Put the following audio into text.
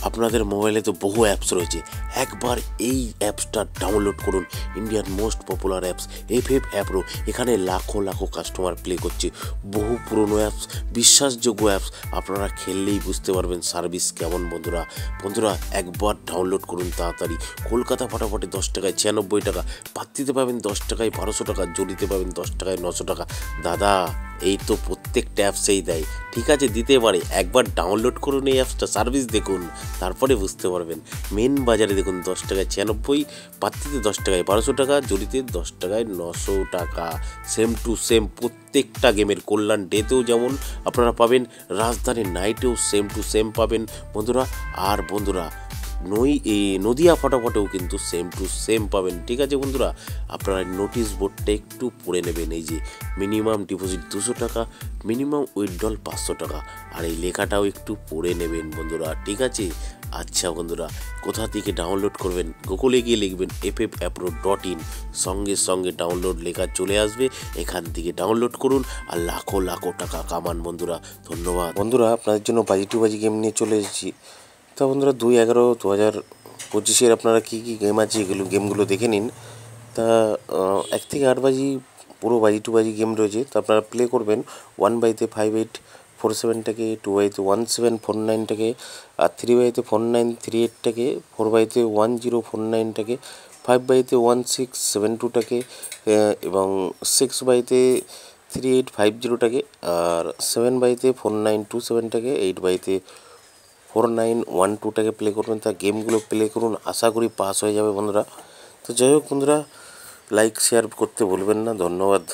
আপনাদের মোবাইলে তো বহু অ্যাপস রয়েছে, একবার এই অ্যাপসটা ডাউনলোড করুন। ইন্ডিয়ার most popular apps FF app pro. এখানে লাখো লাখো কাস্টমার প্লে করছে, বহু পুরনো অ্যাপস, বিশ্বাসযোগ্য অ্যাপস। আপনারা খেললেই বুঝতে পারবেন সার্ভিস কেমন। বন্ধুরা একবার ডাউনলোড করুন তাড়াতাড়ি। কলকাতা ফাটাফাটে 10 টাকায় 96 টাকা, পাত্তিতে পাবেন 10 টাকায় 1200 টাকা, জড়িতে পাবেন 10 টাকায় 900 টাকা। দাদা এই তো প্রত্যেকটা অ্যাপসেই দেয়, ঠিক আছে দিতে পারে। একবার ডাউনলোড করুন এই অ্যাপসটা, সার্ভিস দেখুন, তারপরে বুঝতে পারবেন। মেন বাজারে দেখুন 10 টাকায় 96, পাত্তিতে 10 টাকায় 1200 টাকা, জড়িতে 10 টাকায় 900 টাকা। সেম টু সেম প্রত্যেকটা গেমের। কল্যাণ ডেতেও যেমন আপনারা পাবেন, রাজধানী নাইটেও সেম টু সেম পাবেন বন্ধুরা। আর বন্ধুরা নদিয়া ফটাফটেও কিন্তু সেম টু সেম পাবেন, ঠিক আছে বন্ধুরা। আপনারা নোটিশ বোর্ডটা একটু পড়ে নেবেন। এই যে মিনিমাম ডিপোজিট 200 টাকা, মিনিমাম উইথড্রল 500 টাকা, আর এই লেখাটাও একটু পড়ে নেবেন বন্ধুরা, ঠিক আছে। আচ্ছা বন্ধুরা, কোথা থেকে ডাউনলোড করবেন? গুগলে গিয়ে লিখবেন ffapro.in, সঙ্গে সঙ্গে ডাউনলোড লেখা চলে আসবে। এখান থেকে ডাউনলোড করুন আর লাখো লাখো টাকা কামান বন্ধুরা। ধন্যবাদ বন্ধুরা। আপনাদের জন্য বাজি গেম নিয়ে চলে এসেছি। তা বন্ধুরা 2/11/2025 আপনারা কী কী গেম আছে গেমগুলো দেখে নিন। তা 1 থেকে 8 বাজি পুরো বাজি গেম রয়েছে। তা আপনারা প্লে করবেন 1/তে 5847 টাকে, 2/তে 1749 টাকে, আর 3/তে 4938 টাকে, 4/তে 1049 টাকে, 5/তে 1672 টাকে, এবং 6/তে 3850 টাকে, আর 7/তে 4927 টাকে, 8/তে 4912 টাকে প্লে করবেন। তা গেমগুলো প্লে করুন, আশা করি পাস হয়ে যাবে বন্ধুরা। তো যাই হোক বন্ধুরা, লাইক শেয়ার করতে ভুলবেন না। ধন্যবাদ।